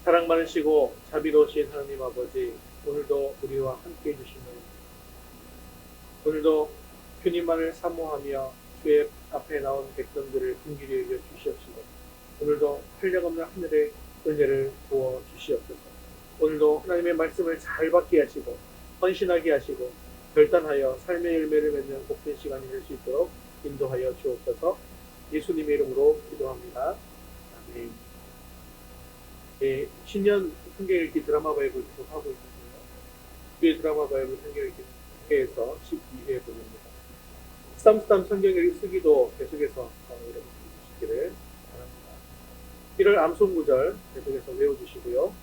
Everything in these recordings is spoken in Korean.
사랑 많으시고 자비로우신 하나님 아버지, 오늘도 우리와 함께 해주시는 오늘도 주님만을 사모하며 주의 앞에 나온 백성들을 긍휼히 여겨 주시옵시고, 오늘도 한량없는 하늘의 은혜를 부어 주시옵소서. 오늘도 하나님의 말씀을 잘 받게 하시고 헌신하게 하시고 결단하여 삶의 열매를 맺는 복된 시간이 될 수 있도록 인도하여 주옵소서. 예수님의 이름으로 기도합니다. 아멘. 네, 신년 성경 읽기 드라마 바이블 계속 하고 있는데요. 주의 드라마 바이블 성경 읽기 1회에서 12회 보냅니다. 쓰담쓰담 성경 읽기 쓰기도 계속해서 여러분 해주시기를 바랍니다. 1월 암송 구절 계속해서 외워주시고요.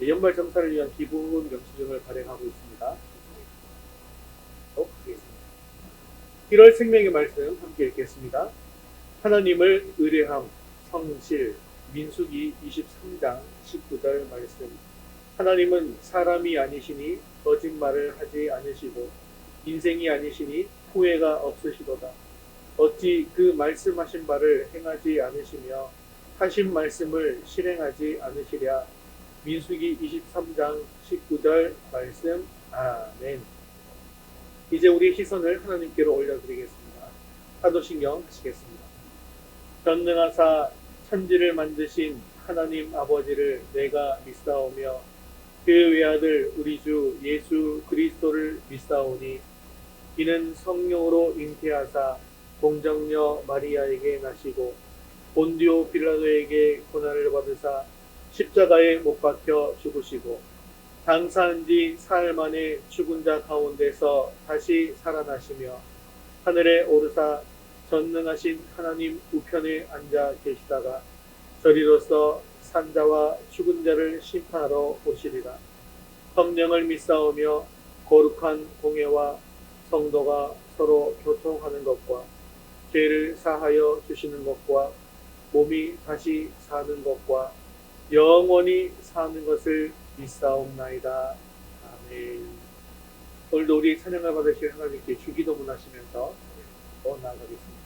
연말 점사를 위한 기부금 영수증을 발행하고 있습니다. 1월 생명의 말씀 함께 읽겠습니다. 하나님을 의뢰함, 성실, 민수기 23장 19절 말씀. 하나님은 사람이 아니시니 거짓말을 하지 않으시고 인생이 아니시니 후회가 없으시도다. 어찌 그 말씀하신 바를 행하지 않으시며 하신 말씀을 실행하지 않으시랴. 민수기 23장 19절 말씀. 아멘. 이제 우리 시선을 하나님께로 올려드리겠습니다. 사도신경 하시겠습니다. 전능하사 천지를 만드신 하나님 아버지를 내가 믿사오며 그 외아들 우리 주 예수 그리스도를 믿사오니 이는 성령으로 잉태하사 동정녀 마리아에게 나시고 본디오 빌라도에게 고난을 받으사 십자가에 못 박혀 죽으시고 장사한 지 사흘 만에 죽은 자 가운데서 다시 살아나시며 하늘에 오르사 전능하신 하나님 우편에 앉아 계시다가 저리로서 산자와 죽은 자를 심판하러 오시리라. 성령을 믿사오며 거룩한 공예와 성도가 서로 교통하는 것과 죄를 사하여 주시는 것과 몸이 다시 사는 것과 영원히 사는 것을 믿사옵나이다. 아멘. 오늘도 우리 찬양을 받으실 하나님께 주기도문 하시면서 나아가겠습니다.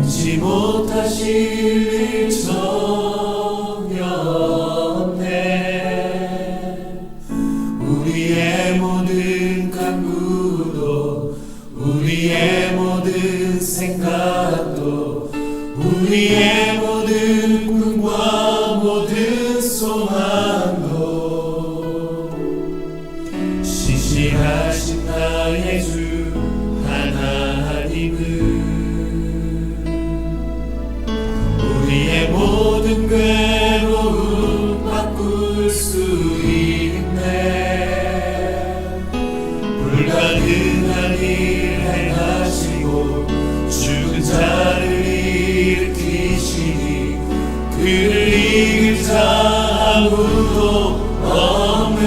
지 못하실 일 전혀 없네. 우리의 모든 간구도 우리의 모든 생각도 우리의 모든 꿈과 모든 소망도 신실하신 나의 주 하나님은 우리의 모든 괴로움 바꿀 수 있네. 불가능한 일 행하시고 죽은 자를 일으키시니 그를 이길 자 아무도 없네.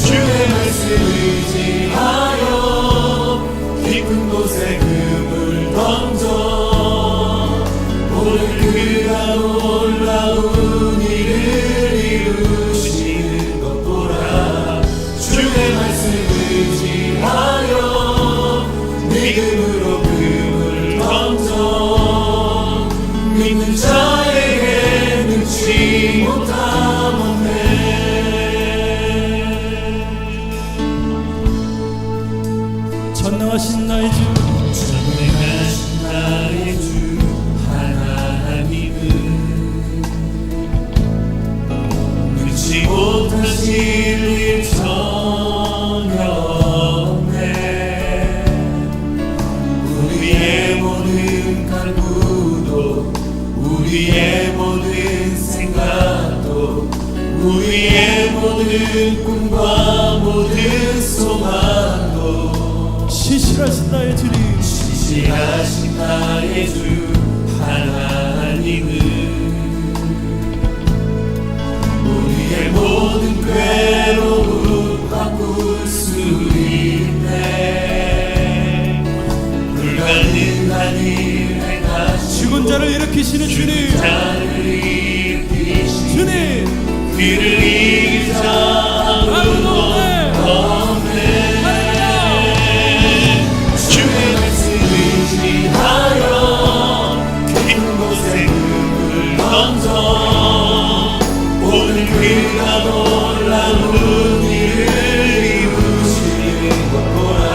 주의 말씀 의지하여 깊은 곳에 금을 던져 오늘 그가 놀라운 일을 이루시는 것 보라. 주의 말씀 의지하여 믿음으로 금을 던져 믿는 자에게 능치 못함 없네. 전능하신 나의 주, 전능하신 나의 주 하나님은 능치 못하실 일 전혀 없네. 우리의 모든 간구도 우리의 모든 생각도 우리의 모든 꿈과 모든 소망도 신실하신 나의 주님, 신실하신 나의 주 하나님은 우리의 모든 괴로움 바꿀 수 있네. 불가능한 일 행하시고 죽은 자를 일으키시는 주님, 자를 일으키시니 주님, 그를 이길 자 아무도 없네. 주의 말씀 의지하여 깊은 곳에 금을 던져 오늘 그가 놀라운 일을 이루시는 것 보라.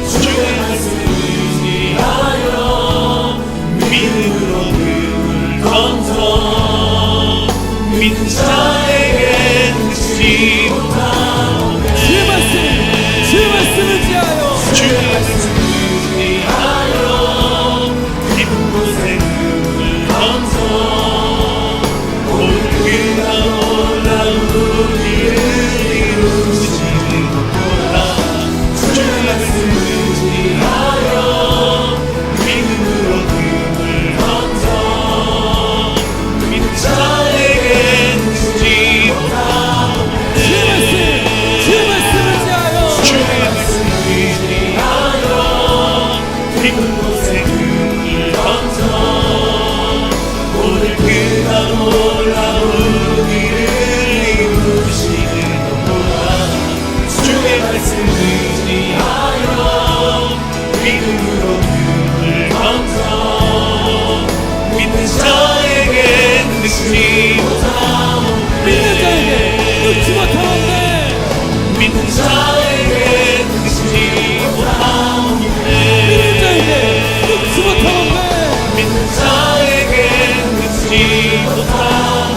주의 말씀 의지하여 믿음으로 금을 던져 믿는 자에게 능치 못함 없네. 주의 말씀을 지하여 주의 말씀 의지하여 깊은 곳에 금을 던져 오늘 그가 놀라운 일을 이루시는 것 보라. 주의 말씀 의지하여 믿음으로 금을 던져 믿는 자에게 능치 못함 없네. 주의 말씀을 지하여 주의 말씀 의지하여 깊은 곳에 금을 던져 오늘 그가 놀라운 일을 이루시는 것 보라. 주의 말씀 의지하여 믿음으로 금을 던져 믿는 자에게 능치 못함 믿는 자에게 능치 못함 없네. 믿는 자에게 능치 못함 없네. 믿는 자에게 능치 못함 없네. 믿는 자에게 능치 못함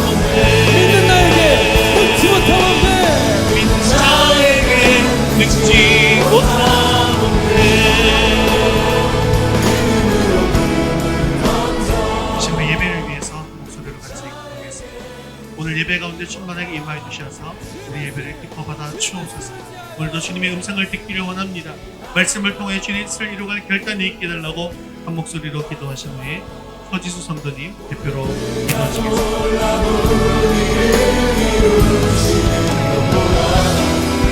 없네. 믿는 나에게 능치 못함 없네. 믿는 자에게 능치 못함 없네. 지금 예배를 위해서 목소리로 같이 기도하겠습니다. 오늘 예배 가운데 충만하게 임하여 주셔서 우리 예배를 기뻐 받아 주옵소서. 오늘도 주님의 음성을 듣기를 원합니다. 말씀을 통해 주님의 뜻을 이루갈 결단이 있게 달라고 한 목소리로 기도하신 후에 서지수 선도님 대표로 기도하시겠습니다.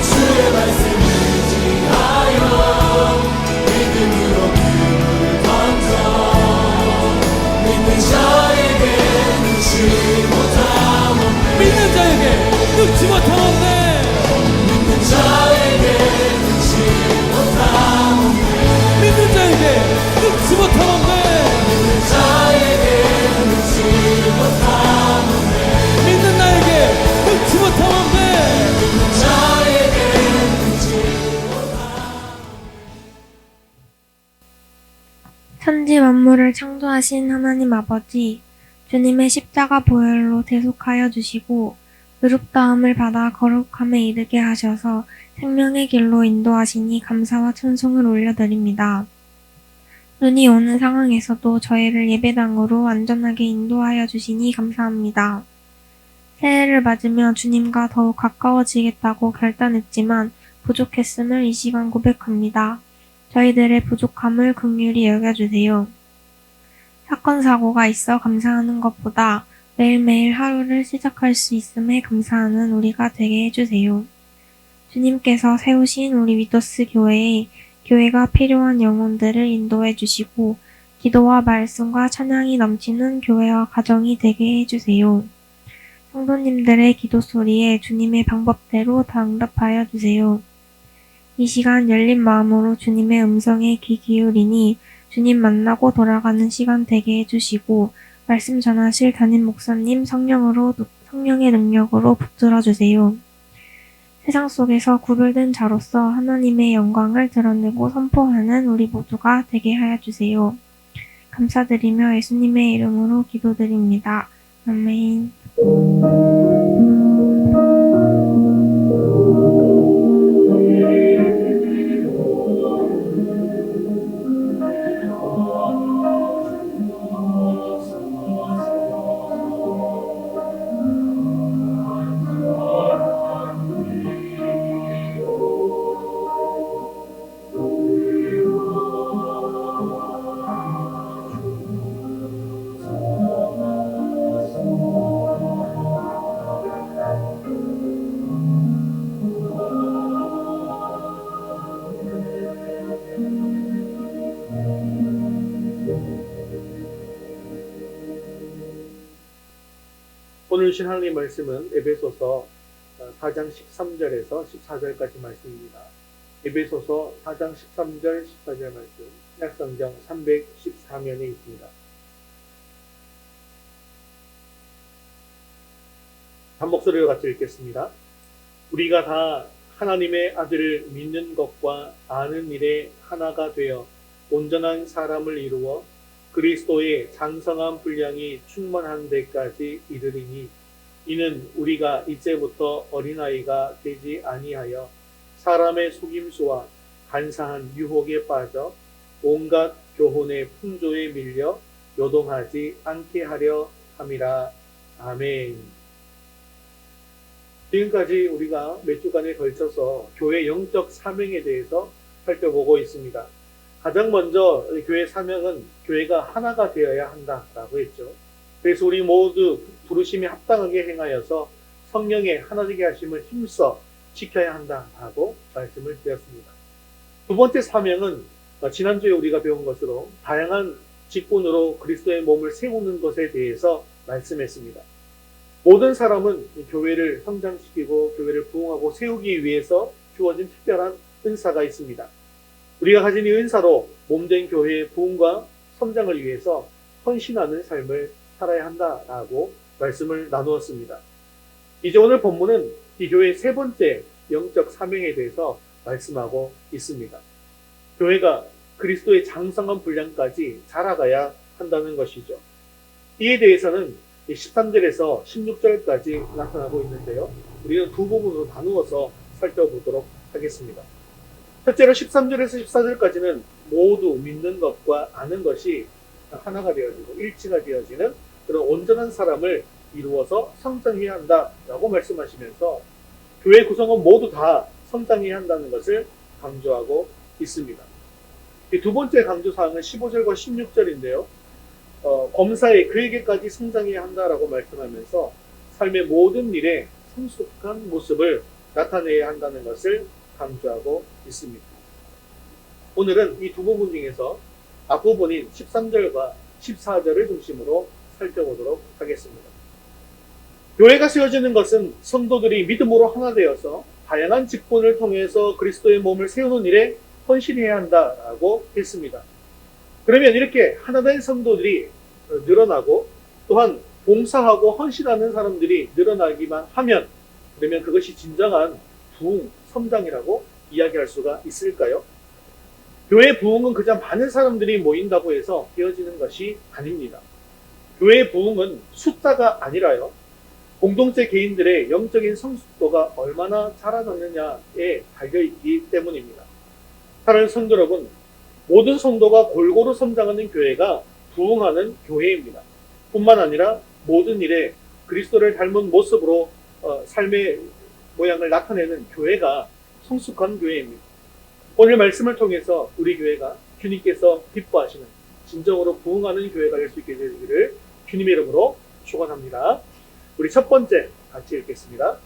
주의 말씀 의지하여 믿음으로 금을 던져 믿는 자에게 능치 못함 없네. 믿는 자에게 능치 못함 없네. 믿는 자에게 능치 못함 없네. 믿는 자에게 천지 만물을 창조하신 하나님 아버지, 주님의 십자가 보혈로 대속하여 주시고 의롭다함을 받아 거룩함에 이르게 하셔서 생명의 길로 인도하시니 감사와 찬송을 올려드립니다. 눈이 오는 상황에서도 저희를 예배당으로 안전하게 인도하여 주시니 감사합니다. 새해를 맞으며 주님과 더욱 가까워지겠다고 결단했지만 부족했음을 이 시간 고백합니다. 저희들의 부족함을 긍휼히 여겨주세요. 사건 사고가 있어 감사하는 것보다 매일매일 하루를 시작할 수 있음에 감사하는 우리가 되게 해주세요. 주님께서 세우신 우리 위더스 교회에 교회가 필요한 영혼들을 인도해 주시고 기도와 말씀과 찬양이 넘치는 교회와 가정이 되게 해주세요. 성도님들의 기도 소리에 주님의 방법대로 다 응답하여 주세요. 이 시간 열린 마음으로 주님의 음성에 귀 기울이니 주님 만나고 돌아가는 시간 되게 해주시고 말씀 전하실 담임 목사님 성령의 능력으로 붙들어 주세요. 세상 속에서 구별된 자로서 하나님의 영광을 드러내고 선포하는 우리 모두가 되게 하여 주세요. 감사드리며 예수님의 이름으로 기도드립니다. 아멘. 오늘 주신 하나님의 말씀은 에베소서 4장 13절에서 14절까지 말씀입니다. 에베소서 4장 13절 14절 말씀 신약성경 314면에 있습니다. 한 목소리로 같이 읽겠습니다. 우리가 다 하나님의 아들을 믿는 것과 아는 일에 하나가 되어 온전한 사람을 이루어 그리스도의 장성한 분량이 충만한 데까지 이르리니 이는 우리가 이제부터 어린아이가 되지 아니하여 사람의 속임수와 간사한 유혹에 빠져 온갖 교훈의 풍조에 밀려 요동하지 않게 하려 함이라. 아멘. 지금까지 우리가 몇 주간에 걸쳐서 교회 영적 사명에 대해서 살펴보고 있습니다. 가장 먼저 교회 사명은 교회가 하나가 되어야 한다라고 했죠. 그래서 우리 모두 부르심에 합당하게 행하여서 성령의 하나되게 하심을 힘써 지켜야 한다라고 말씀을 드렸습니다. 두 번째 사명은 지난주에 우리가 배운 것으로 다양한 직분으로 그리스도의 몸을 세우는 것에 대해서 말씀했습니다. 모든 사람은 교회를 성장시키고 교회를 부흥하고 세우기 위해서 주어진 특별한 은사가 있습니다. 우리가 가진 이 은사로 몸된 교회의 부흥과 성장을 위해서 헌신하는 삶을 살아야 한다라고 말씀을 나누었습니다. 이제 오늘 본문은 이 교회의 세 번째 영적 사명에 대해서 말씀하고 있습니다. 교회가 그리스도의 장성한 분량까지 자라가야 한다는 것이죠. 이에 대해서는 13절에서 16절까지 나타나고 있는데요. 우리는 두 부분으로 나누어서 살펴보도록 하겠습니다. 첫째로 13절에서 14절까지는 모두 믿는 것과 아는 것이 하나가 되어지고 일치가 되어지는 그런 온전한 사람을 이루어서 성장해야 한다라고 말씀하시면서 교회 구성원 모두 다 성장해야 한다는 것을 강조하고 있습니다. 이 두 번째 강조사항은 15절과 16절인데요. 검사에 그에게까지 성장해야 한다라고 말씀하면서 삶의 모든 일에 성숙한 모습을 나타내야 한다는 것을 강조하고 있습니다. 오늘은 이 두 부분 중에서 앞부분인 13절과 14절을 중심으로 살펴보도록 하겠습니다. 교회가 세워지는 것은 성도들이 믿음으로 하나 되어서 다양한 직분을 통해서 그리스도의 몸을 세우는 일에 헌신해야 한다라고 했습니다. 그러면 이렇게 하나된 성도들이 늘어나고 또한 봉사하고 헌신하는 사람들이 늘어나기만 하면 그러면 그것이 진정한 부흥, 성장이라고 이야기할 수가 있을까요? 교회 부흥은 그저 많은 사람들이 모인다고 해서 되어지는 것이 아닙니다. 교회 부흥은 숫자가 아니라요, 공동체 개인들의 영적인 성숙도가 얼마나 자라났느냐에 달려있기 때문입니다. 사랑하는 성도 여러분, 모든 성도가 골고루 성장하는 교회가 부흥하는 교회입니다. 뿐만 아니라 모든 일에 그리스도를 닮은 모습으로 삶의 모양을 나타내는 교회가 성숙한 교회입니다. 오늘 말씀을 통해서 우리 교회가 주님께서 기뻐하시는 진정으로 부흥하는 교회가 될 수 있게 되기를 주님의 이름으로 축원합니다. 우리 첫 번째 같이 읽겠습니다.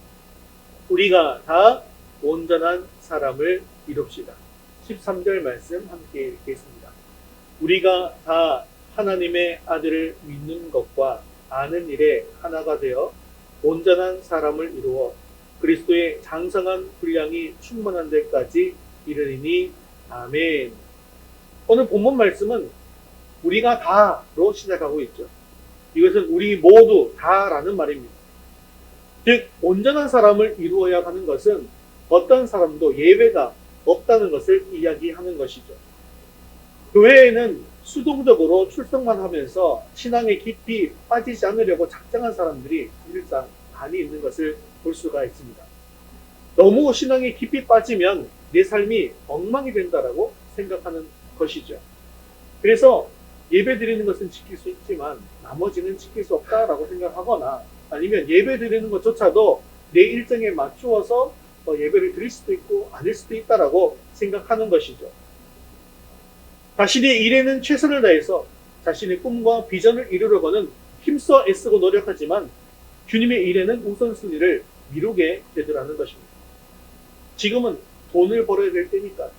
우리가 다 온전한 사람을 이룹시다. 13절 말씀 함께 읽겠습니다. 우리가 다 하나님의 아들을 믿는 것과 아는 일에 하나가 되어 온전한 사람을 이루어 그리스도의 장성한 분량이 충만한 데까지 이르리니 아멘. 오늘 본문 말씀은 우리가 다로 시작하고 있죠. 이것은 우리 모두 다라는 말입니다. 즉 온전한 사람을 이루어야 하는 것은 어떤 사람도 예외가 없다는 것을 이야기하는 것이죠. 교회에는 수동적으로 출석만 하면서 신앙에 깊이 빠지지 않으려고 작정한 사람들이 사실상 많이 있는 것을 볼 수가 있습니다. 너무 신앙에 깊이 빠지면 내 삶이 엉망이 된다라고 생각하는 것이죠. 그래서 예배 드리는 것은 지킬 수 있지만 나머지는 지킬 수 없다라고 생각하거나, 아니면 예배 드리는 것조차도 내 일정에 맞추어서 예배를 드릴 수도 있고 아닐 수도 있다라고 생각하는 것이죠. 자신의 일에는 최선을 다해서 자신의 꿈과 비전을 이루려고는 힘써 애쓰고 노력하지만 주님의 일에는 우선순위를 미루게 되더라는 것입니다. 지금은 돈을 벌어야 될 때니까,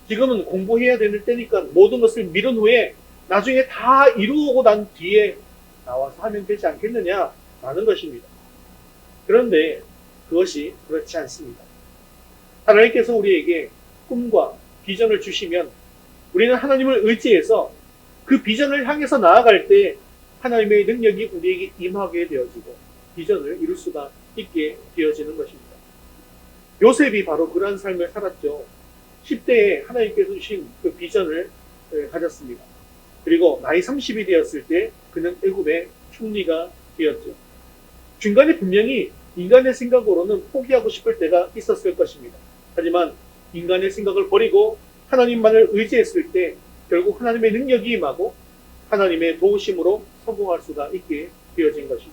지금은 공부해야 되는 때니까 모든 것을 미룬 후에 나중에 다 이루고 난 뒤에 나와서 하면 되지 않겠느냐라는 것입니다. 그런데 그것이 그렇지 않습니다. 하나님께서 우리에게 꿈과 비전을 주시면 우리는 하나님을 의지해서 그 비전을 향해서 나아갈 때 하나님의 능력이 우리에게 임하게 되어지고 비전을 이룰 수가 있게 되어지는 것입니다. 요셉이 바로 그러한 삶을 살았죠. 10대에 하나님께서 주신 그 비전을 가졌습니다. 그리고 나이 30이 되었을 때 그는 애굽의 총리가 되었죠. 중간에 분명히 인간의 생각으로는 포기하고 싶을 때가 있었을 것입니다. 하지만 인간의 생각을 버리고 하나님만을 의지했을 때 결국 하나님의 능력이 임하고 하나님의 도우심으로 성공할 수가 있게 되어진 것이죠.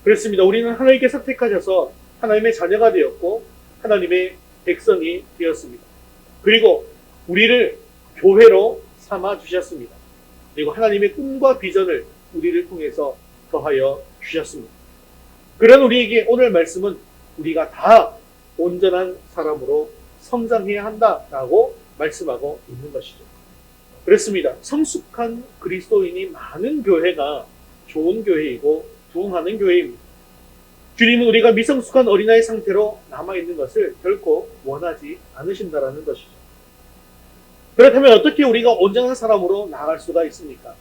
그렇습니다. 우리는 하나님께서 택하셔서 하나님의 자녀가 되었고 하나님의 백성이 되었습니다. 그리고 우리를 교회로 삼아 주셨습니다. 그리고 하나님의 꿈과 비전을 우리를 통해서 더하여 주셨습니다. 그런 우리에게 오늘 말씀은 우리가 다 온전한 사람으로 성장해야 한다라고 말씀하고 있는 것이죠. 그렇습니다. 성숙한 그리스도인이 많은 교회가 좋은 교회이고 부흥하는 교회입니다. 주님은 우리가 미성숙한 어린아이 상태로 남아있는 것을 결코 원하지 않으신다라는 것이죠. 그렇다면 어떻게 우리가 온전한 사람으로 나아갈 수가 있습니까?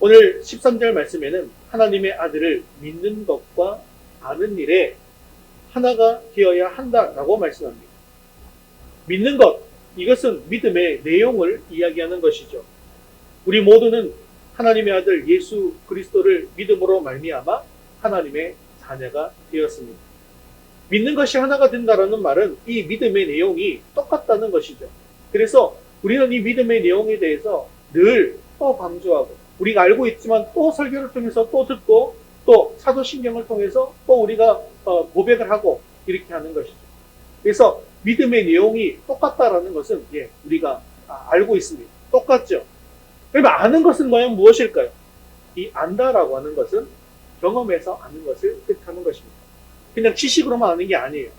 오늘 13절 말씀에는 하나님의 아들을 믿는 것과 아는 일에 하나가 되어야 한다라고 말씀합니다. 믿는 것, 이것은 믿음의 내용을 이야기하는 것이죠. 우리 모두는 하나님의 아들 예수 그리스도를 믿음으로 말미암아 하나님의 자녀가 되었습니다. 믿는 것이 하나가 된다라는 말은 이 믿음의 내용이 똑같다는 것이죠. 그래서 우리는 이 믿음의 내용에 대해서 늘 또 강조하고, 우리가 알고 있지만 또 설교를 통해서 또 듣고, 또 사도신경을 통해서 또 우리가 고백을 하고 이렇게 하는 것이죠. 그래서 믿음의 내용이 똑같다라는 것은 우리가 알고 있습니다. 똑같죠. 그러면 아는 것은 과연 무엇일까요? 이 안다라고 하는 것은 경험해서 아는 것을 뜻하는 것입니다. 그냥 지식으로만 아는 게 아니에요.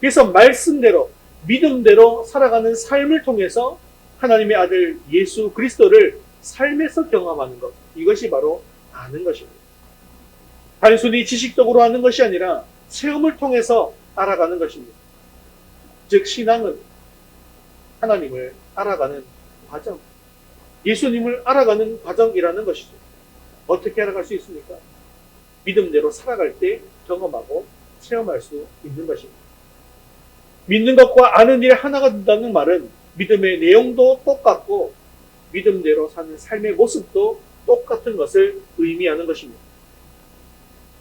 그래서 말씀대로 믿음대로 살아가는 삶을 통해서 하나님의 아들 예수 그리스도를 삶에서 경험하는 것, 이것이 바로 아는 것입니다. 단순히 지식적으로 아는 것이 아니라 체험을 통해서 알아가는 것입니다. 즉 신앙은 하나님을 알아가는 과정, 예수님을 알아가는 과정이라는 것이죠. 어떻게 알아갈 수 있습니까? 믿음대로 살아갈 때 경험하고 체험할 수 있는 것입니다. 믿는 것과 아는 일이 하나가 된다는 말은 믿음의 내용도 똑같고 믿음대로 사는 삶의 모습도 똑같은 것을 의미하는 것입니다.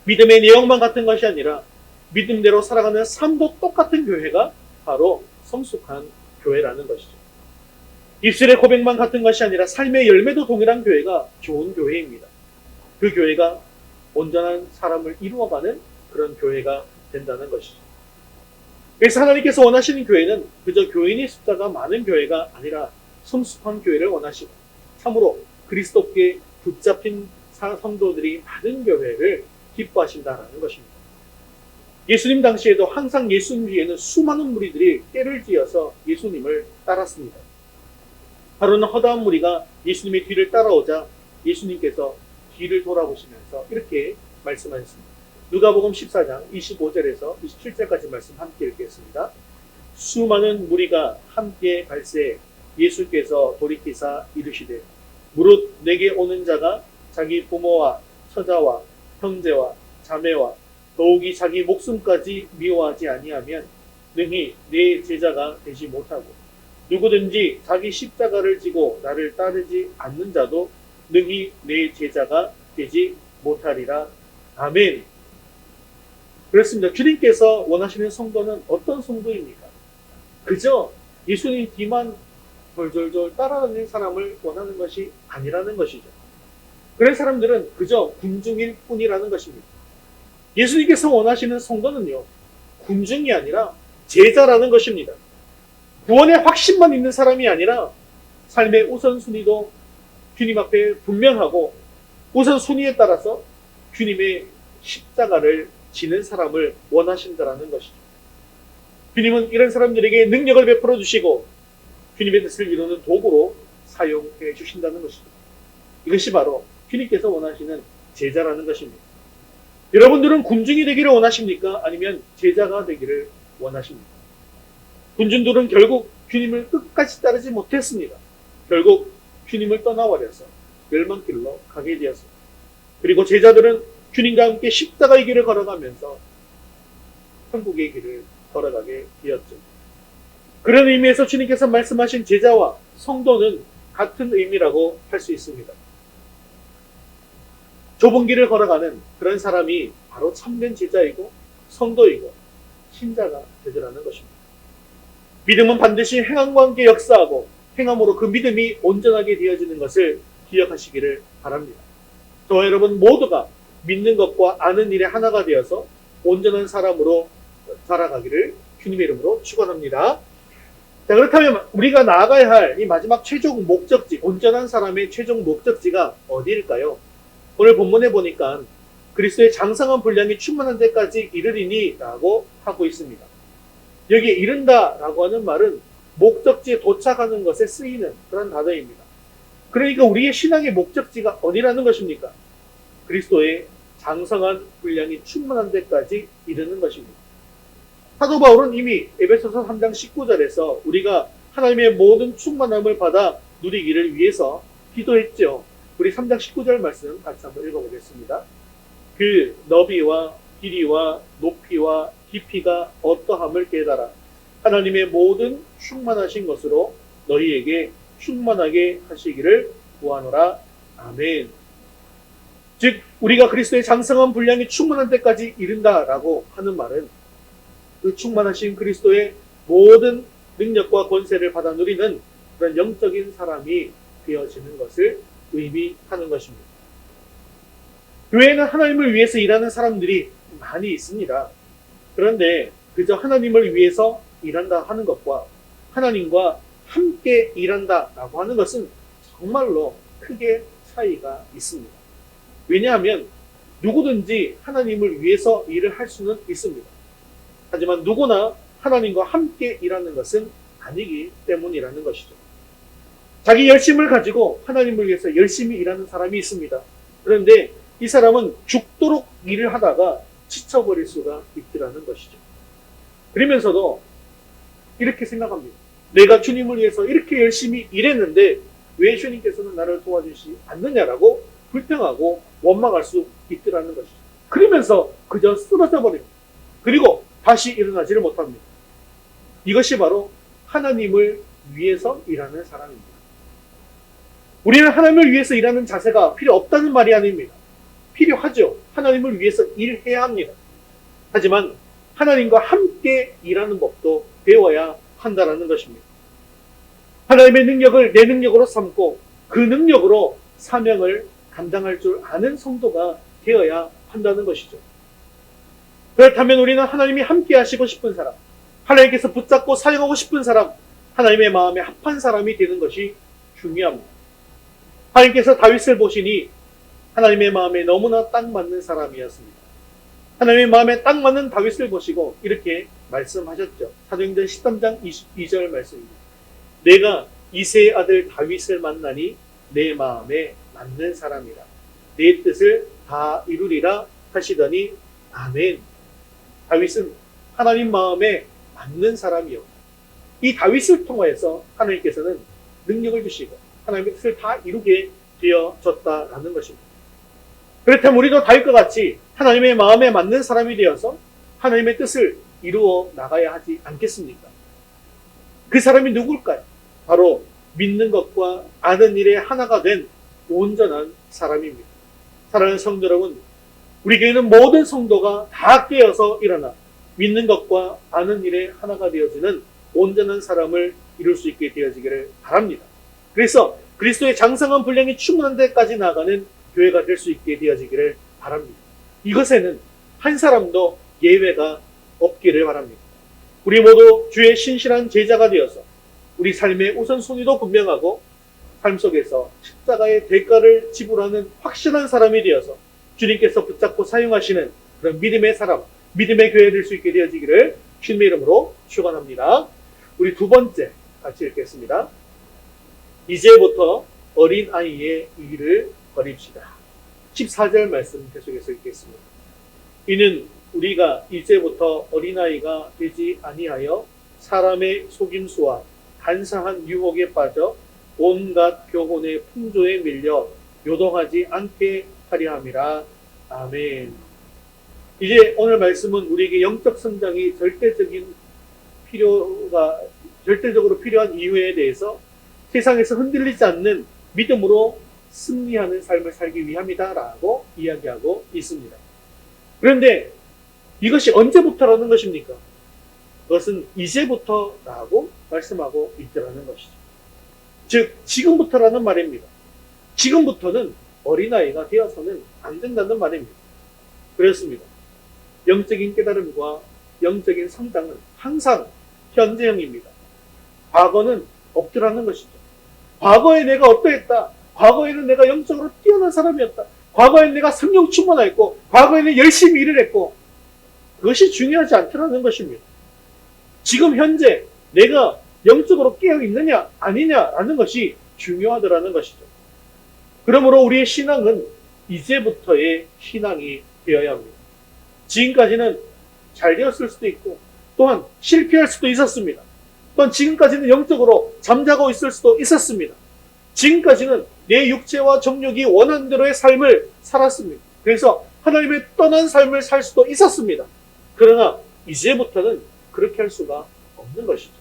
믿음의 내용만 같은 것이 아니라 믿음대로 살아가는 삶도 똑같은 교회가 바로 성숙한 교회라는 것이죠. 입술의 고백만 같은 것이 아니라 삶의 열매도 동일한 교회가 좋은 교회입니다. 그 교회가 온전한 사람을 이루어가는 그런 교회가 된다는 것이죠. 그래서 하나님께서 원하시는 교회는 그저 교인의 숫자가 많은 교회가 아니라 성숙한 교회를 원하시고 참으로 그리스도께 붙잡힌 성도들이 많은 교회를 기뻐하신다는 것입니다. 예수님 당시에도 항상 예수님 뒤에는 수많은 무리들이 떼를 지어서 예수님을 따랐습니다. 바로는 허다한 무리가 예수님의 뒤를 따라오자 예수님께서 뒤를 돌아보시면서 이렇게 말씀하셨습니다. 누가복음 14장 25절에서 27절까지 말씀 함께 읽겠습니다. 수많은 무리가 함께 갈새 예수께서 돌이키사 이르시되 무릇 내게 오는 자가 자기 부모와 처자와 형제와 자매와 더욱이 자기 목숨까지 미워하지 아니하면 능히 내 제자가 되지 못하고 누구든지 자기 십자가를 지고 나를 따르지 않는 자도 능히 내 제자가 되지 못하리라. 아멘. 그렇습니다. 주님께서 원하시는 성도는 어떤 성도입니까? 그저 예수님 뒤만 졸졸졸 따라다니는 사람을 원하는 것이 아니라는 것이죠. 그런 사람들은 그저 군중일 뿐이라는 것입니다. 예수님께서 원하시는 성도는요, 군중이 아니라 제자라는 것입니다. 구원의 확신만 있는 사람이 아니라 삶의 우선순위도 주님 앞에 분명하고 우선순위에 따라서 주님의 십자가를 지는 사람을 원하신다라는 것이죠. 주님은 이런 사람들에게 능력을 베풀어 주시고 주님의 뜻을 이루는 도구로 사용해 주신다는 것이죠. 이것이 바로 주님께서 원하시는 제자라는 것입니다. 여러분들은 군중이 되기를 원하십니까? 아니면 제자가 되기를 원하십니까? 군중들은 결국 주님을 끝까지 따르지 못했습니다. 결국 주님을 떠나버려서 멸망길로 가게 되었습니다. 그리고 제자들은 주님과 함께 십자가의 길을 걸어가면서 천국의 길을 걸어가게 되었죠. 그런 의미에서 주님께서 말씀하신 제자와 성도는 같은 의미라고 할 수 있습니다. 좁은 길을 걸어가는 그런 사람이 바로 참된 제자이고 성도이고 신자가 되더라는 것입니다. 믿음은 반드시 행함과 함께 역사하고 행함으로 그 믿음이 온전하게 되어지는 것을 기억하시기를 바랍니다. 저와 여러분 모두가 믿는 것과 아는 일에 하나가 되어서 온전한 사람으로 살아가기를 주님의 이름으로 축원합니다. 자, 그렇다면 우리가 나아가야 할 이 마지막 최종 목적지, 온전한 사람의 최종 목적지가 어디일까요? 오늘 본문에 보니까 그리스도의 장성한 분량이 충만한 데까지 이르리니 라고 하고 있습니다. 여기에 이른다 라고 하는 말은 목적지에 도착하는 것에 쓰이는 그런 단어입니다. 그러니까 우리의 신앙의 목적지가 어디라는 것입니까? 그리스도의 장성한 분량이 충만한 데까지 이르는 것입니다. 사도 바울은 이미 에베소서 3장 19절에서 우리가 하나님의 모든 충만함을 받아 누리기를 위해서 기도했죠. 우리 3장 19절 말씀 같이 한번 읽어보겠습니다. 그 너비와 길이와 높이와 깊이가 어떠함을 깨달아 하나님의 모든 충만하신 것으로 너희에게 충만하게 하시기를 구하노라. 아멘. 즉 우리가 그리스도의 장성한 분량이 충만한 때까지 이른다라고 하는 말은 그 충만하신 그리스도의 모든 능력과 권세를 받아 누리는 그런 영적인 사람이 되어지는 것을 의미하는 것입니다. 교회에는 하나님을 위해서 일하는 사람들이 많이 있습니다. 그런데 그저 하나님을 위해서 일한다 하는 것과 하나님과 함께 일한다라고 하는 것은 정말로 크게 차이가 있습니다. 왜냐하면 누구든지 하나님을 위해서 일을 할 수는 있습니다. 하지만 누구나 하나님과 함께 일하는 것은 아니기 때문이라는 것이죠. 자기 열심을 가지고 하나님을 위해서 열심히 일하는 사람이 있습니다. 그런데 이 사람은 죽도록 일을 하다가 지쳐버릴 수가 있더라는 것이죠. 그러면서도 이렇게 생각합니다. 내가 주님을 위해서 이렇게 열심히 일했는데 왜 주님께서는 나를 도와주시지 않느냐라고 불평하고 원망할 수 있더라는 것이죠. 그러면서 그저 쓰러져 버립니다. 그리고 다시 일어나지를 못합니다. 이것이 바로 하나님을 위해서 일하는 사람입니다. 우리는 하나님을 위해서 일하는 자세가 필요 없다는 말이 아닙니다. 필요하죠. 하나님을 위해서 일해야 합니다. 하지만 하나님과 함께 일하는 법도 배워야 한다는 것입니다. 하나님의 능력을 내 능력으로 삼고 그 능력으로 사명을 감당할 줄 아는 성도가 되어야 한다는 것이죠. 그렇다면 우리는 하나님이 함께 하시고 싶은 사람, 하나님께서 붙잡고 사용하고 싶은 사람, 하나님의 마음에 합한 사람이 되는 것이 중요합니다. 하나님께서 다윗을 보시니 하나님의 마음에 너무나 딱 맞는 사람이었습니다. 하나님의 마음에 딱 맞는 다윗을 보시고 이렇게 말씀하셨죠. 사도행전 13장 22절 말씀입니다. 내가 이새의 아들 다윗을 만나니 내 마음에 맞는 사람이라. 내 뜻을 다 이루리라 하시더니 아멘. 다윗은 하나님 마음에 맞는 사람이요. 이 다윗을 통하여서 하나님께서는 능력을 주시고 하나님의 뜻을 다 이루게 되어졌다라는 것입니다. 그렇다면 우리도 다윗과 같이 하나님의 마음에 맞는 사람이 되어서 하나님의 뜻을 이루어 나가야 하지 않겠습니까? 그 사람이 누굴까요? 바로 믿는 것과 아는 일에 하나가 된 온전한 사람입니다. 사랑하는 성도 여러분, 우리 교회는 모든 성도가 다 깨어서 일어나 믿는 것과 아는 일에 하나가 되어지는 온전한 사람을 이룰 수 있게 되어지기를 바랍니다. 그래서 그리스도의 장성한 분량이 충만한 데까지 나가는 교회가 될 수 있게 되어지기를 바랍니다. 이것에는 한 사람도 예외가 없기를 바랍니다. 우리 모두 주의 신실한 제자가 되어서 우리 삶의 우선순위도 분명하고 삶 속에서 십자가의 대가를 지불하는 확실한 사람이 되어서 주님께서 붙잡고 사용하시는 그런 믿음의 사람, 믿음의 교회 될 수 있게 되어지기를 주님의 이름으로 축원합니다. 우리 두 번째 같이 읽겠습니다. 이제부터 어린아이의 일을 버립시다. 14절 말씀 계속해서 읽겠습니다. 이는 우리가 이제부터 어린아이가 되지 아니하여 사람의 속임수와 간사한 유혹에 빠져 온갖 교훈의 풍조에 밀려 요동하지 않게 하려 함이라. 아멘. 이제 오늘 말씀은 우리에게 영적 성장이 절대적으로 필요한 이유에 대해서 세상에서 흔들리지 않는 믿음으로 승리하는 삶을 살기 위함이다라고 이야기하고 있습니다. 그런데 이것이 언제부터라는 것입니까? 그것은 이제부터라고 말씀하고 있더라는 것이죠. 즉 지금부터라는 말입니다. 지금부터는 어린아이가 되어서는 안 된다는 말입니다. 그렇습니다. 영적인 깨달음과 영적인 성장은 항상 현재형입니다. 과거는 없더라는 것이죠. 과거에 내가 어떠했다. 과거에는 내가 영적으로 뛰어난 사람이었다. 과거에는 내가 성령 충만했고 과거에는 열심히 일을 했고 그것이 중요하지 않더라는 것입니다. 지금 현재 내가 영적으로 깨어있느냐 아니냐라는 것이 중요하더라는 것이죠. 그러므로 우리의 신앙은 이제부터의 신앙이 되어야 합니다. 지금까지는 잘 되었을 수도 있고 또한 실패할 수도 있었습니다. 또한 지금까지는 영적으로 잠자고 있을 수도 있었습니다. 지금까지는 내 육체와 정욕이 원하는 대로의 삶을 살았습니다. 그래서 하나님의 떠난 삶을 살 수도 있었습니다. 그러나 이제부터는 그렇게 할 수가 없는 것이죠.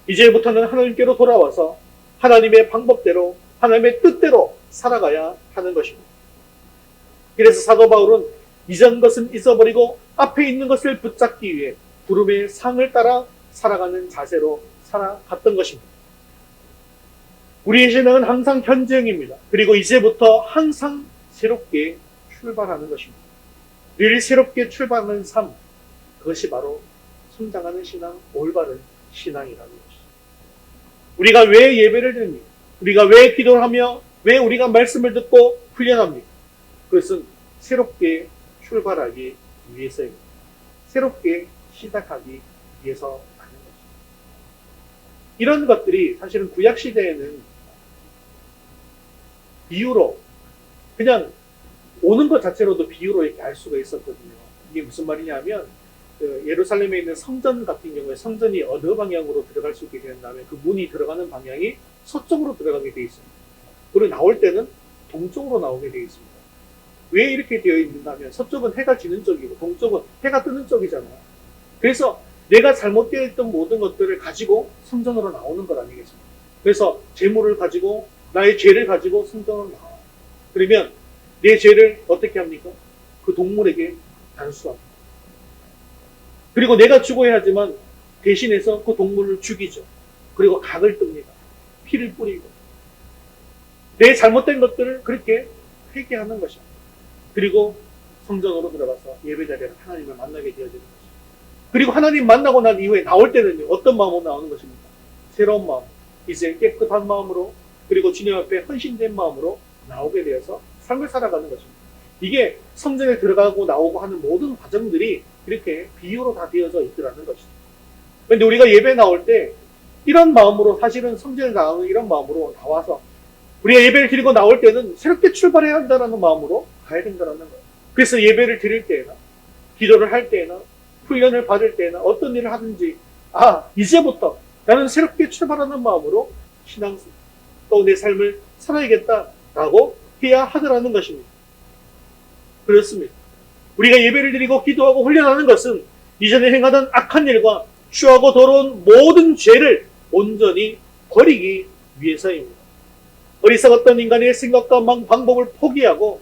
이제부터는 하나님께로 돌아와서 하나님의 방법대로 하나님의 뜻대로 살아가야 하는 것입니다. 그래서 사도 바울은 이전 것은 잊어버리고 앞에 있는 것을 붙잡기 위해 구름의 상을 따라 살아가는 자세로 살아갔던 것입니다. 우리의 신앙은 항상 현재형입니다. 그리고 이제부터 항상 새롭게 출발하는 것입니다. 늘 새롭게 출발하는 삶, 그것이 바로 성장하는 신앙, 올바른 신앙이라는 것이죠. 우리가 왜 예배를 드립니까? 우리가 왜 기도를 하며 왜 우리가 말씀을 듣고 훈련합니까? 그것은 새롭게 출발하기 위해서입니다. 새롭게 시작하기 위해서 하는 것입니다. 이런 것들이 사실은 구약시대에는 비유로 그냥 오는 것 자체로도 비유로 이렇게 알 수가 있었거든요. 이게 무슨 말이냐면 예루살렘에 있는 성전 같은 경우에 성전이 어느 방향으로 들어갈 수 있게 된다면 그 문이 들어가는 방향이 서쪽으로 들어가게 되어 있습니다. 그리고 나올 때는 동쪽으로 나오게 되어 있습니다. 왜 이렇게 되어 있는다면 서쪽은 해가 지는 쪽이고 동쪽은 해가 뜨는 쪽이잖아요. 그래서 내가 잘못되어 있던 모든 것들을 가지고 성전으로 나오는 것 아니겠습니까? 그래서 재물을 가지고 나의 죄를 가지고 성전으로 나와. 그러면 내 죄를 어떻게 합니까? 그 동물에게 단수합니다. 그리고 내가 죽어야 하지만 대신해서 그 동물을 죽이죠. 그리고 각을 뜹니다. 피를 뿌리고. 내 잘못된 것들을 그렇게 회개하는 것입니다. 그리고 성전으로 들어가서 예배자리에서 하나님을 만나게 되어지는 것입니다. 그리고 하나님 만나고 난 이후에 나올 때는요, 어떤 마음으로 나오는 것입니까? 새로운 마음, 이제 깨끗한 마음으로, 그리고 주님 앞에 헌신된 마음으로 나오게 되어서 삶을 살아가는 것입니다. 이게 성전에 들어가고 나오고 하는 모든 과정들이 이렇게 비유로 다 되어져 있더라는 것이죠. 그런데 우리가 예배 나올 때 이런 마음으로, 사실은 성전에 나오는 이런 마음으로 나와서 우리가 예배를 드리고 나올 때는 새롭게 출발해야 한다는 마음으로 가야 된다는 거예요. 그래서 예배를 드릴 때나 기도를 할 때나 훈련을 받을 때나 어떤 일을 하든지, 이제부터 나는 새롭게 출발하는 마음으로 신앙 또 내 삶을 살아야겠다라고 해야 하더라는 것입니다. 그렇습니다. 우리가 예배를 드리고 기도하고 훈련하는 것은 이전에 행하던 악한 일과 추하고 더러운 모든 죄를 온전히 버리기 위해서입니다. 어리석었던 인간의 생각과 방법을 포기하고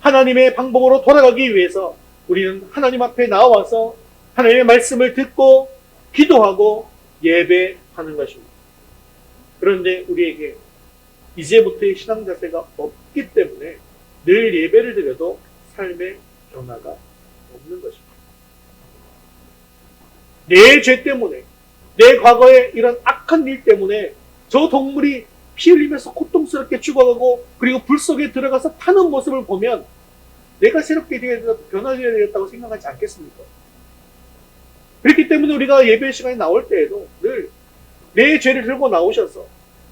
하나님의 방법으로 돌아가기 위해서 우리는 하나님 앞에 나와서 하나님의 말씀을 듣고 기도하고 예배하는 것입니다. 그런데 우리에게 이제부터의 신앙 자세가 없기 때문에 늘 예배를 드려도 삶의 변화가 없는 것입니다. 내 죄 때문에, 내 과거의 이런 악한 일 때문에 저 동물이 피 흘리면서 고통스럽게 죽어가고 그리고 불 속에 들어가서 타는 모습을 보면 내가 새롭게 변화되어야 되겠다고 생각하지 않겠습니까? 그렇기 때문에 우리가 예배 시간에 나올 때에도 늘 내 죄를 들고 나오셔서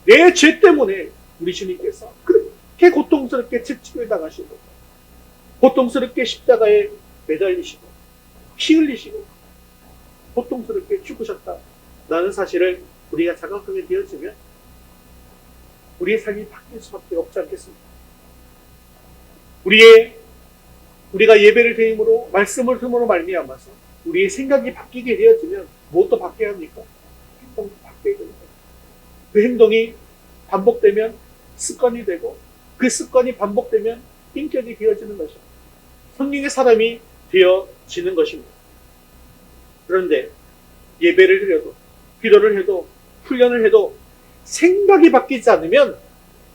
내 죄 때문에 우리 주님께서 그렇게 고통스럽게 채찍을 당하시고 고통스럽게 십자가에 매달리시고 피 흘리시고 고통스럽게 죽으셨다라는 사실을 우리가 자각하게 되어지면 우리의 삶이 바뀔 수밖에 없지 않겠습니까? 우리가 예배를 드림으로 말씀을 들음으로 말미암아서 우리의 생각이 바뀌게 되어지면 무엇도 바뀌어야 합니까? 행동도 바뀌어야 됩니다. 그 행동이 반복되면 습관이 되고 그 습관이 반복되면 인격이 되어지는 것입니다. 성령의 사람이 되어지는 것입니다. 그런데 예배를 드려도 기도를 해도 훈련을 해도 생각이 바뀌지 않으면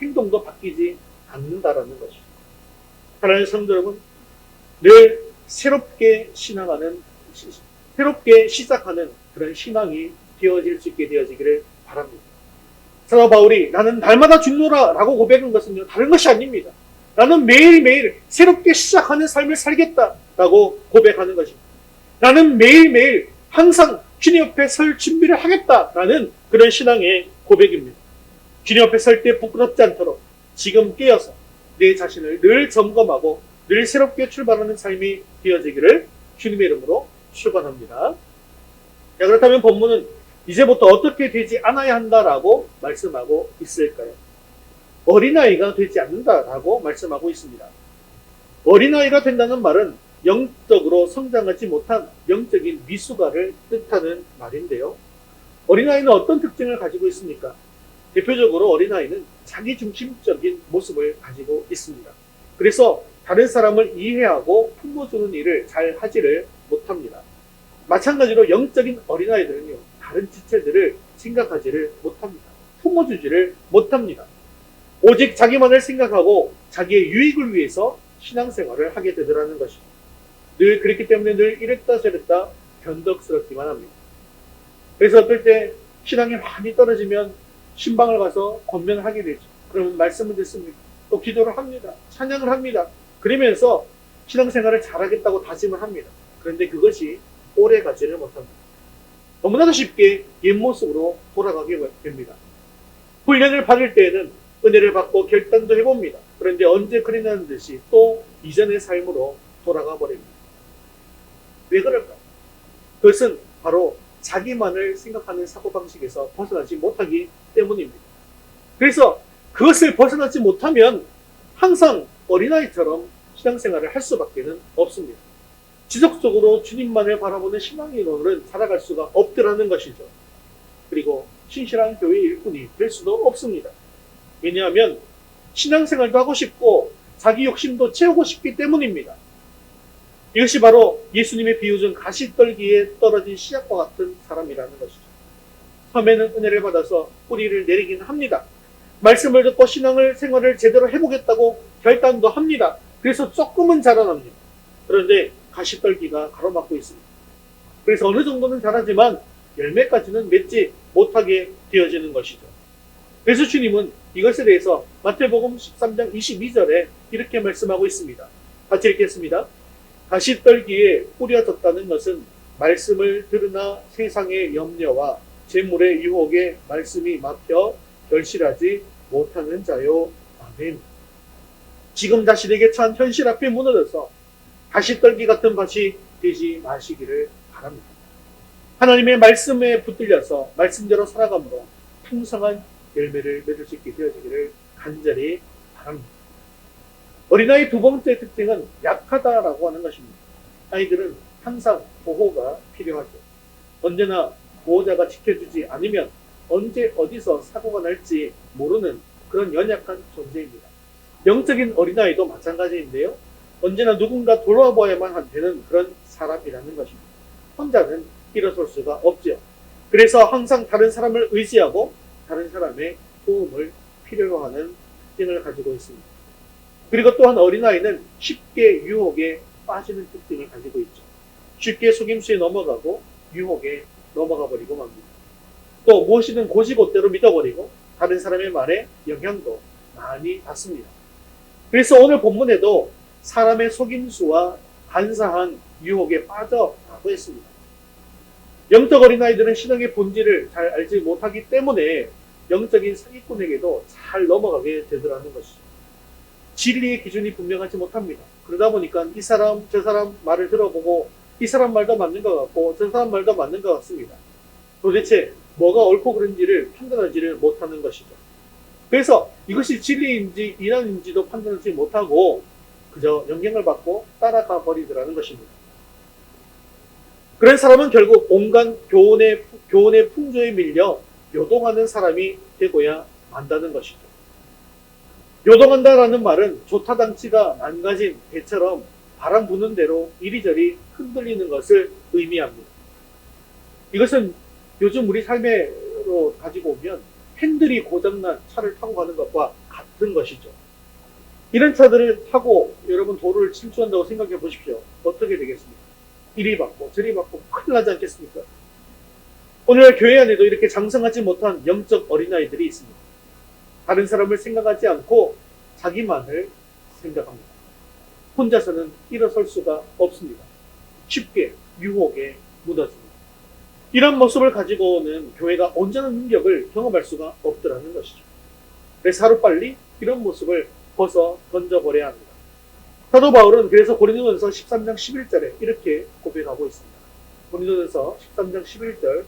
행동도 바뀌지 않는다라는 것입니다. 하나님의 성도 여러분, 늘 새롭게 시작하는 그런 신앙이 되어질 수 있게 되어지기를 바랍니다. 사도 바울이 나는 날마다 죽노라 라고 고백한 것은요, 다른 것이 아닙니다. 나는 매일매일 새롭게 시작하는 삶을 살겠다라고 고백하는 것입니다. 나는 매일매일 항상 주님 옆에 설 준비를 하겠다라는 그런 신앙의 고백입니다. 주님 옆에 설 때 부끄럽지 않도록 지금 깨어서 내 자신을 늘 점검하고 늘 새롭게 출발하는 삶이 되어지기를 주님의 이름으로 축원합니다. 자, 그렇다면 본문은 이제부터 어떻게 되지 않아야 한다라고 말씀하고 있을까요? 어린아이가 되지 않는다라고 말씀하고 있습니다. 어린아이가 된다는 말은 영적으로 성장하지 못한 영적인 미숙아를 뜻하는 말인데요. 어린아이는 어떤 특징을 가지고 있습니까? 대표적으로 어린아이는 자기중심적인 모습을 가지고 있습니다. 그래서 다른 사람을 이해하고 품어주는 일을 잘 하지를 못합니다. 마찬가지로 영적인 어린아이들은요, 다른 지체들을 생각하지를 못합니다. 품어주지를 못합니다. 오직 자기만을 생각하고 자기의 유익을 위해서 신앙생활을 하게 되더라는 것입니다. 늘 그렇기 때문에 늘 이랬다 저랬다 변덕스럽기만 합니다. 그래서 어떨 때 신앙이 많이 떨어지면 신방을 가서 권면을 하게 되죠. 그러면 말씀을 듣습니다. 또 기도를 합니다. 찬양을 합니다. 그러면서 신앙생활을 잘하겠다고 다짐을 합니다. 그런데 그것이 오래 가지를 못합니다. 너무나도 쉽게 옛모습으로 돌아가게 됩니다. 훈련을 받을 때에는 은혜를 받고 결단도 해봅니다. 그런데 언제 그리는 듯이 또 이전의 삶으로 돌아가 버립니다. 왜 그럴까? 그것은 바로 자기만을 생각하는 사고방식에서 벗어나지 못하기 때문입니다. 그래서 그것을 벗어나지 못하면 항상 어린아이처럼 신앙생활을 할 수밖에 없습니다. 지속적으로 주님만을 바라보는 신앙의 인원은 살아갈 수가 없더라는 것이죠. 그리고 신실한 교회 일꾼이 될 수도 없습니다. 왜냐하면 신앙생활도 하고 싶고 자기 욕심도 채우고 싶기 때문입니다. 이것이 바로 예수님의 비유 중 가시떨기에 떨어진 씨앗과 같은 사람이라는 것이죠. 처음에는 은혜를 받아서 뿌리를 내리긴 합니다. 말씀을 듣고 생활을 제대로 해보겠다고 결단도 합니다. 그래서 조금은 자라납니다. 그런데 가시떨기가 가로막고 있습니다. 그래서 어느 정도는 자라지만 열매까지는 맺지 못하게 되어지는 것이죠. 그래서 주님은 이것에 대해서 마태복음 13장 22절에 이렇게 말씀하고 있습니다. 같이 읽겠습니다. 가시떨기에 뿌려졌다는 것은 말씀을 들으나 세상의 염려와 재물의 유혹에 말씀이 막혀 결실하지 못하는 자요. 아멘. 지금 자신에게 처한 현실 앞에 무너져서 가시떨기 같은 밭이 되지 마시기를 바랍니다. 하나님의 말씀에 붙들려서 말씀대로 살아감으로 풍성한 열매를 맺을 수 있게 되어지기를 간절히 바랍니다. 어린아이 두 번째 특징은 약하다라고 하는 것입니다. 아이들은 항상 보호가 필요하죠. 언제나 보호자가 지켜주지 않으면 언제 어디서 사고가 날지 모르는 그런 연약한 존재입니다. 영적인 어린아이도 마찬가지인데요. 언제나 누군가 돌아보아야만 되는 그런 사람이라는 것입니다. 혼자는 일어설 수가 없죠. 그래서 항상 다른 사람을 의지하고 다른 사람의 도움을 필요로 하는 특징을 가지고 있습니다. 그리고 또한 어린아이는 쉽게 유혹에 빠지는 특징을 가지고 있죠. 쉽게 속임수에 넘어가고 유혹에 넘어가 버리고 맙니다. 또 무엇이든 고지곳대로 믿어버리고 다른 사람의 말에 영향도 많이 받습니다. 그래서 오늘 본문에도 사람의 속임수와 간사한 유혹에 빠져라고 했습니다. 영적 어린아이들은 신앙의 본질을 잘 알지 못하기 때문에 영적인 사기꾼에게도 잘 넘어가게 되더라는 것이죠. 진리의 기준이 분명하지 못합니다. 그러다 보니까 이 사람 저 사람 말을 들어보고 이 사람 말도 맞는 것 같고 저 사람 말도 맞는 것 같습니다. 도대체 뭐가 옳고 그른지를 판단하지를 못하는 것이죠. 그래서 이것이 진리인지 이난인지도 판단하지 못하고 그저 영향을 받고 따라가 버리더라는 것입니다. 그런 사람은 결국 온갖 교훈의 풍조에 밀려 요동하는 사람이 되고야 만다는 것이죠. 요동한다라는 말은 조타당치가 망가진 배처럼 바람 부는 대로 이리저리 흔들리는 것을 의미합니다. 이것은 요즘 우리 삶으로 가지고 오면 핸들이 고장난 차를 타고 가는 것과 같은 것이죠. 이런 차들을 타고 여러분 도로를 침투한다고 생각해 보십시오. 어떻게 되겠습니까? 이리 받고 저리 받고 큰일 나지 않겠습니까? 오늘날 교회 안에도 이렇게 장성하지 못한 영적 어린아이들이 있습니다. 다른 사람을 생각하지 않고 자기만을 생각합니다. 혼자서는 일어설 수가 없습니다. 쉽게 유혹에 묻어집니다. 이런 모습을 가지고 오는 교회가 온전한 능력을 경험할 수가 없더라는 것이죠. 그래서 하루빨리 이런 모습을 벗어 던져버려야 합니다. 사도 바울은 그래서 고린도전서 13장 11절에 이렇게 고백하고 있습니다. 고린도전서 13장 11절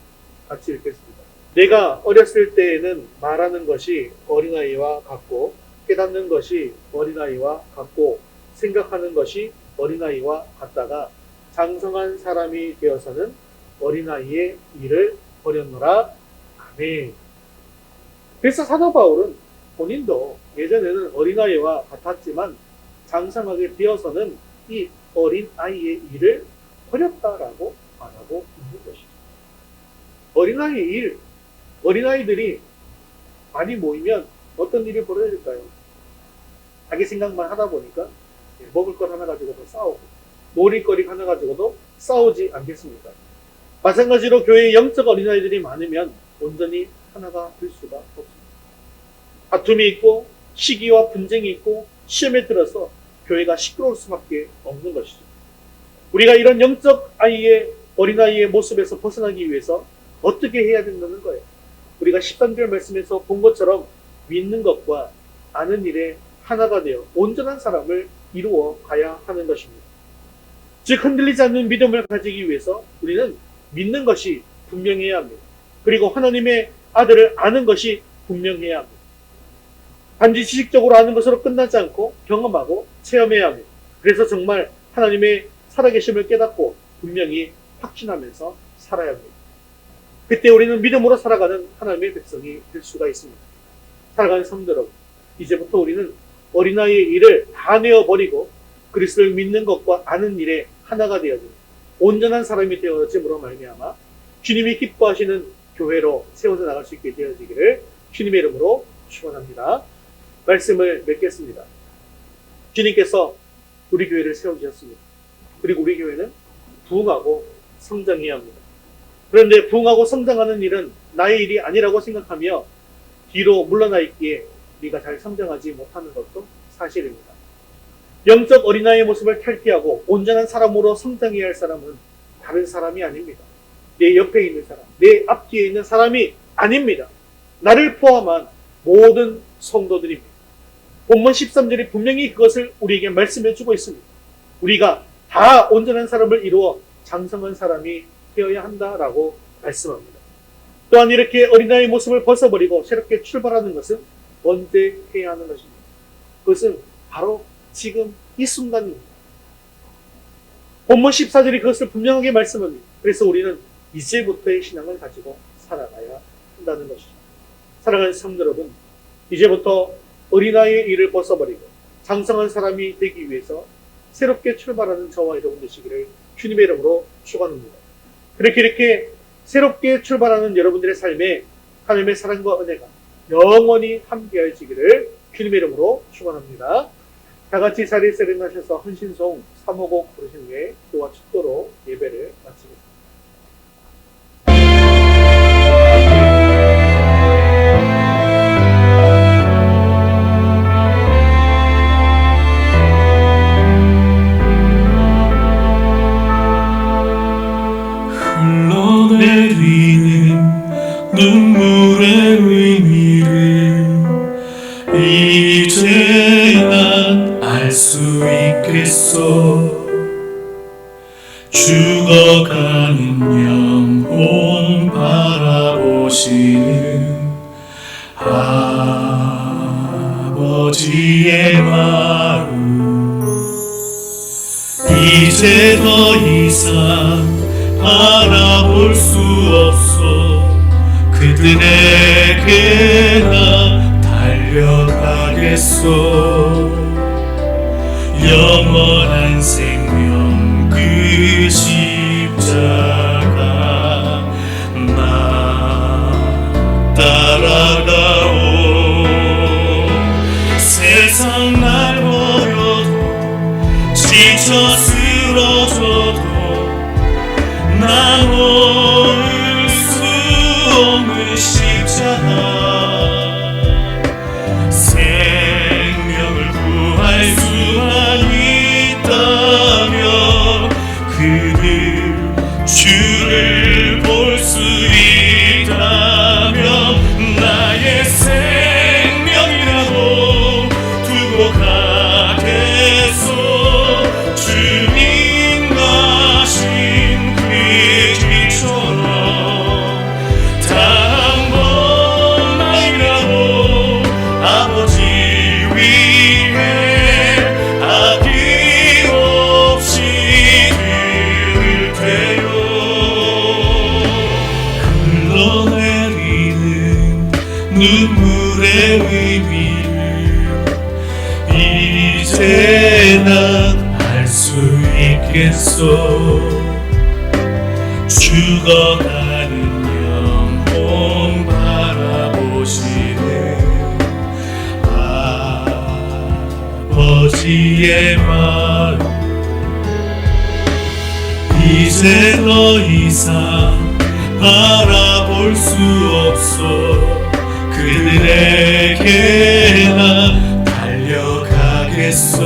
같이 읽겠습니다. 내가 어렸을 때에는 말하는 것이 어린아이와 같고 깨닫는 것이 어린아이와 같고 생각하는 것이 어린아이와 같다가 장성한 사람이 되어서는 어린아이의 일을 버렸노라. 아멘. 그래서 사도 바울은 본인도 예전에는 어린아이와 같았지만 장성하게 되어서는 이 어린아이의 일을 버렸다라고 말하고 있는 것이죠. 어린아이의 일, 어린아이들이 많이 모이면 어떤 일이 벌어질까요? 자기 생각만 하다 보니까 먹을 것 하나 가지고도 싸우고 놀이거리 하나 가지고도 싸우지 않겠습니까? 마찬가지로 교회에 영적 어린아이들이 많으면 온전히 하나가 될 수가 없습니다. 다툼이 있고 시기와 분쟁이 있고 시험에 들어서 교회가 시끄러울 수밖에 없는 것이죠. 우리가 이런 영적 어린아이의 모습에서 벗어나기 위해서 어떻게 해야 된다는 거예요? 우리가 13절 말씀에서 본 것처럼 믿는 것과 아는 일에 하나가 되어 온전한 사람을 이루어 가야 하는 것입니다. 즉 흔들리지 않는 믿음을 가지기 위해서 우리는 믿는 것이 분명해야 합니다. 그리고 하나님의 아들을 아는 것이 분명해야 합니다. 단지 지식적으로 아는 것으로 끝나지 않고 경험하고 체험해야 합니다. 그래서 정말 하나님의 살아계심을 깨닫고 분명히 확신하면서 살아야 합니다. 그때 우리는 믿음으로 살아가는 하나님의 백성이 될 수가 있습니다. 살아가는 성도 여러분, 이제부터 우리는 어린아이의 일을 다 내어버리고 그리스도를 믿는 것과 아는 일에 하나가 되어지는 온전한 사람이 되어짐으로 말미암아 주님이 기뻐하시는 교회로 세워져 나갈 수 있게 되어지기를 주님의 이름으로 축원합니다. 말씀을 맺겠습니다. 주님께서 우리 교회를 세워주셨습니다. 그리고 우리 교회는 부흥하고 성장해야 합니다. 그런데 부흥하고 성장하는 일은 나의 일이 아니라고 생각하며 뒤로 물러나 있기에 우리가 잘 성장하지 못하는 것도 사실입니다. 영적 어린아이의 모습을 탈피하고 온전한 사람으로 성장해야 할 사람은 다른 사람이 아닙니다. 내 옆에 있는 사람, 내 앞뒤에 있는 사람이 아닙니다. 나를 포함한 모든 성도들입니다. 본문 13절이 분명히 그것을 우리에게 말씀해주고 있습니다. 우리가 다 온전한 사람을 이루어 장성한 사람이 되어야 한다라고 말씀합니다. 또한 이렇게 어린아이의 모습을 벗어버리고 새롭게 출발하는 것은 언제 해야 하는 것입니다. 그것은 바로 지금 이 순간입니다. 본문 14절이 그것을 분명하게 말씀합니다. 그래서 우리는 이제부터의 신앙을 가지고 살아가야 한다는 것이죠. 사랑하는 성도 여러분, 이제부터 어린아이의 일을 벗어버리고 장성한 사람이 되기 위해서 새롭게 출발하는 저와 여러분 되시기를 주님의 이름으로 축원합니다. 이렇게 새롭게 출발하는 여러분들의 삶에 하나님의 사랑과 은혜가 영원히 함께하시기를 주님의 이름으로 축원합니다. 다 같이 자리에서 일어나셔서 헌신송 3호곡 부르신 후에 기도와 축도로 예배를 마치겠습니다. 흘러내리는 눈물의 의미를 이제 난 알 수 있겠어. 죽어가는 영혼 바라보시는 아버지의 마음, 이제 더 이상 바라볼 수 없어. 그들에게 나 달려가겠어. 영원한 생명 그 십자가 나 따라가오. 세상 날 버려도 지쳐 쓰러져도 난 올 수 없는 십자가, 생명을 구할 수만 있다면 그들 주를 볼 수 있다면 나의 생명이라도 두고 가겠소. 주님 가신 그 길처럼 단 한 번만이라도 아버지 위에 아낌없이 드릴 테요. 흘러내리는 눈물의 의미를 이제 난 알 수 있겠어. 죽어가는 영혼 바라보시는 아버지의 마음, 이제 더 이상 바라볼 수 없어. 그들에게 나 달려가겠어.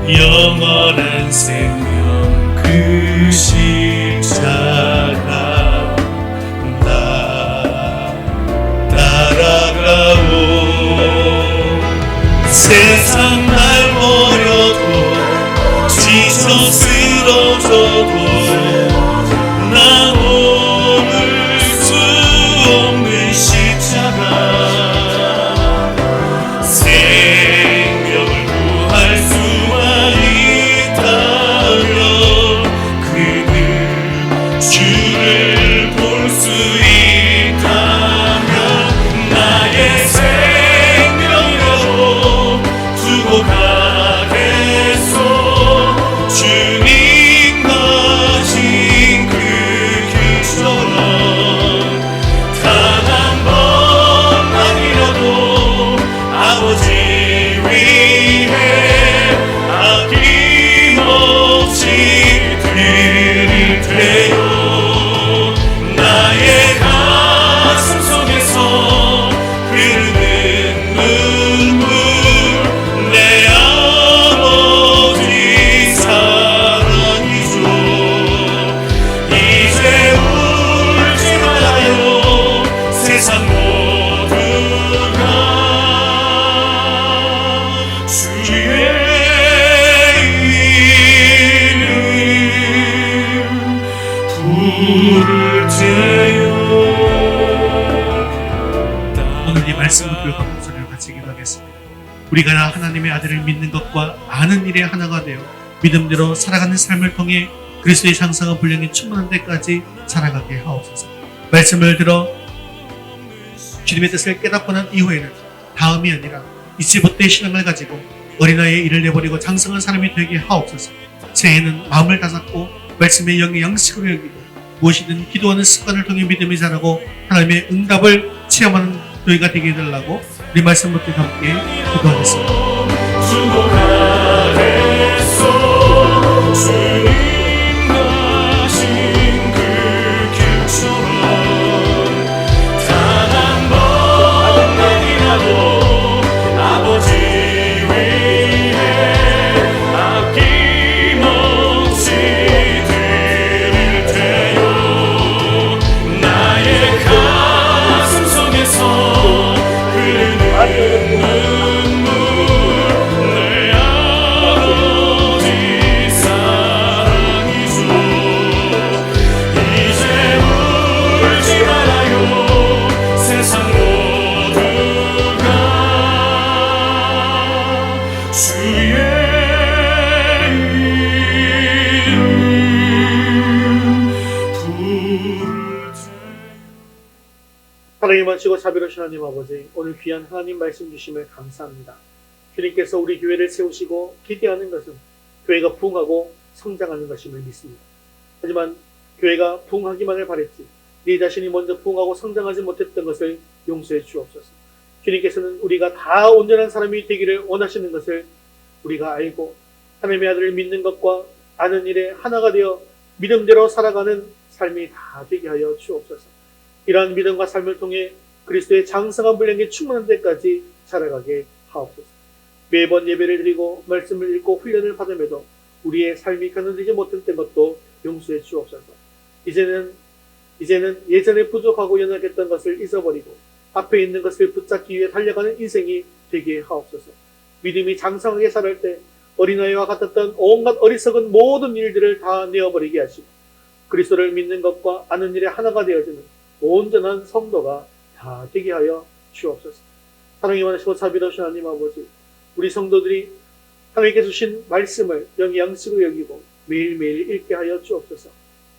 영원한 생명 그 십자가 나 따라가오. 세상 날 버려도 지쳐 쓰러져도 나 오를 수 없는 십자가, 생명을 구할 수만 있다 같이 기도하겠습니다. 우리가 하나님의 아들을 믿는 것과 아는 일에 하나가 되어 믿음대로 살아가는 삶을 통해 그리스도의 장성한 분량이 충만한 데까지 살아가게 하옵소서. 말씀을 들어 주님의 뜻을 깨닫고 난 이후에는 다음이 아니라 이제부터의 신앙을 가지고 어린아이의 일을 내버리고 장성한 사람이 되게 하옵소서. 새해에는 마음을 다잡고 말씀의 영의 양식으로 여기고 무엇이든 기도하는 습관을 통해 믿음이 자라고 하나님의 응답을 체험하는 저희가 되게 해달라고 우리 말씀 묻기 함께 기도하겠습니다. 주님 가신 그 길처럼 단 한 번만이라도 아버지 위해 아낌없이 드릴 테요. 나의 가슴속에서 흐르는 눈물 내 아버지 사랑이죠. 이제 울지 말아요. 세상 모두가 주의 이름 부를 때 하나님 만치고 자비로우신 하나님 아버지, 오늘 귀한 하나님 말씀 주심을 감사합니다. 주님께서 우리 교회를 세우시고 기대하는 것은 교회가 부흥하고 성장하는 것임을 믿습니다. 하지만 교회가 부흥하기만을 바랬지 네 자신이 먼저 부흥하고 성장하지 못했던 것을 용서해 주옵소서. 주님께서는 우리가 다 온전한 사람이 되기를 원하시는 것을 우리가 알고 하나님의 아들을 믿는 것과 아는 일에 하나가 되어 믿음대로 살아가는 삶이 다 되게 하여 주옵소서. 이러한 믿음과 삶을 통해 그리스도의 장성한 분량이 충만한 데까지 자라가게 하옵소서. 매번 예배를 드리고 말씀을 읽고 훈련을 받음에도 우리의 삶이 견뎌지지 못했던 것도 용서해 주옵소서. 이제는 예전에 부족하고 연약했던 것을 잊어버리고 앞에 있는 것을 붙잡기 위해 달려가는 인생이 되게 하옵소서. 믿음이 장성하게 자랄 때 어린아이와 같았던 온갖 어리석은 모든 일들을 다 내어버리게 하시고 그리스도를 믿는 것과 아는 일에 하나가 되어지는 온전한 성도가 다 되게 하여 주옵소서. 사랑이 많으시고 자비로우신 하나님 아버지, 우리 성도들이 하나님께서 주신 말씀을 영의 양식으로 여기고 매일매일 읽게 하여 주옵소서.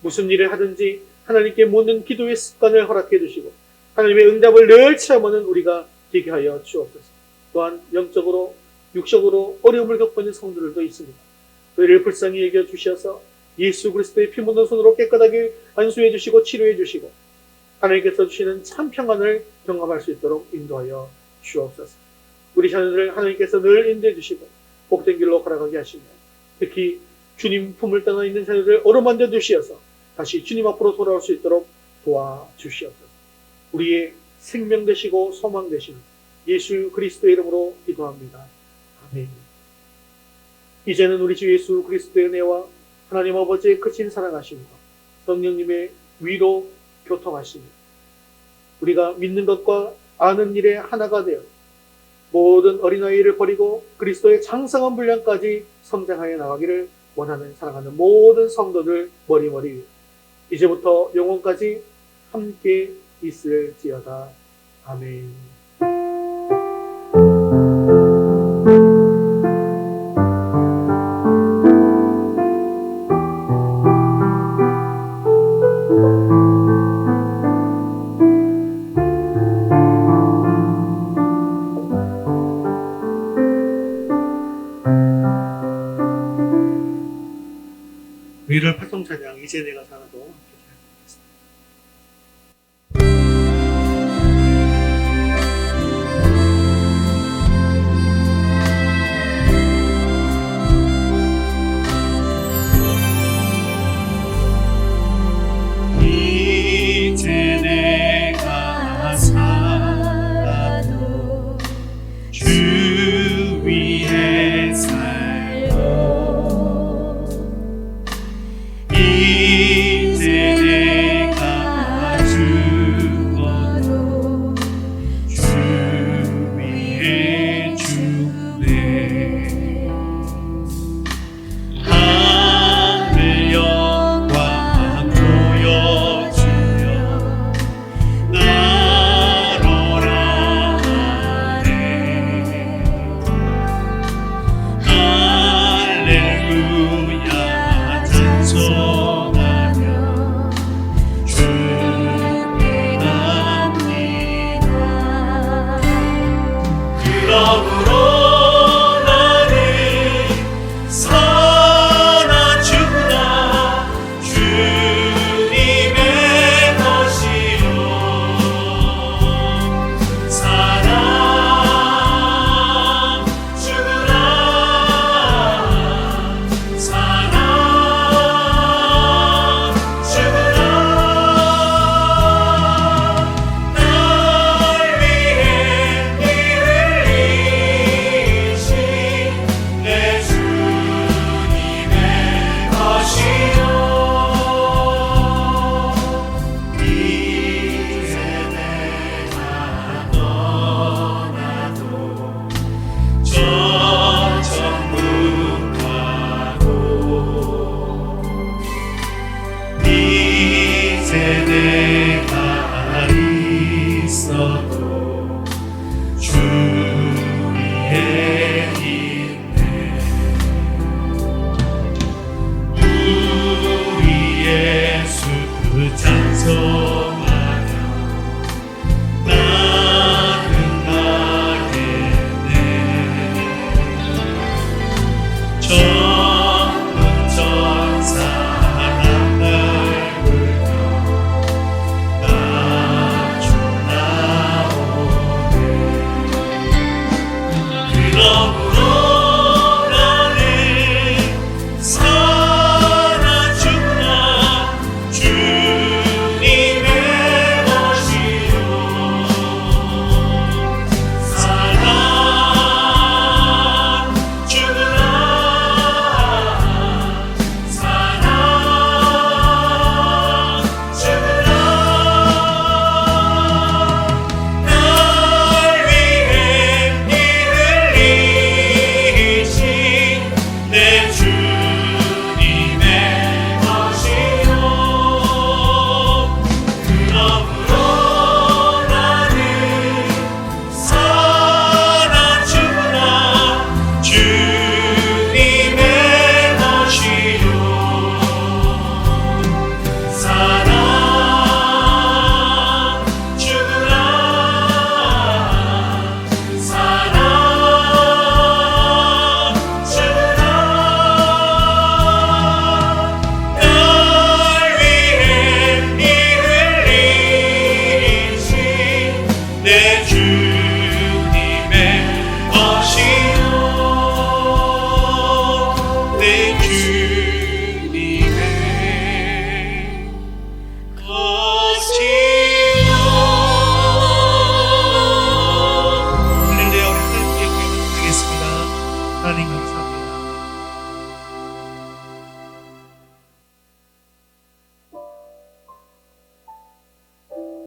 무슨 일을 하든지 하나님께 묻는 기도의 습관을 허락해 주시고 하나님의 응답을 늘 체험하는 우리가 되게 하여 주옵소서. 또한 영적으로 육적으로 어려움을 겪고 있는 성도들도 있습니다. 그들을 불쌍히 여겨 주셔서 예수 그리스도의 피 묻은 손으로 깨끗하게 안수해 주시고 치료해 주시고 하나님께서 주시는 참 평안을 경험할 수 있도록 인도하여 주옵소서. 우리 자녀들을 하나님께서 늘 인도해 주시고 복된 길로 걸어가게 하시며 특히 주님 품을 떠나 있는 자녀들을 어루만져 주시어서 다시 주님 앞으로 돌아올 수 있도록 도와주시옵소서. 우리의 생명 되시고 소망 되시는 예수 그리스도의 이름으로 기도합니다. 아멘. 이제는 우리 주 예수 그리스도의 은혜와 하나님 아버지의 크신 사랑하심과 성령님의 위로 교통하시며 우리가 믿는 것과 아는 일에 하나가 되어 모든 어린아이를 버리고 그리스도의 장성한 분량까지 성장하여 나가기를 원하는 사랑하는 모든 성도들 머리머리 위에 이제부터 영원까지 함께 있을지어다. 아멘. 위를 팔송 찬양 이제 내가 살아도 함께 찬양하겠습니다. 이제 내가 살아도 주 위에 살고 이제 전전문가로 이제 내가 있어도 주 위에 있네. 우리 예수 그 찬송하며 나는 가겠네. 전문 전사 하나를 불며 나중 나오네. 그러므로 나는 살아 죽나 주님의 것이요 살아 죽으나 살아 죽으나 날 위해 피 흘리신 내 주님의 것이요 그러므로 나는 살아 죽으나 주님의 것이요 살아 죽으나 살아 죽으나 날 위해 피 흘리신 내 주님의 것이요 내 주님의 것이요. 할렐루야. 우리 하나님께 기도드리겠습니다. 하나님 감사합니다.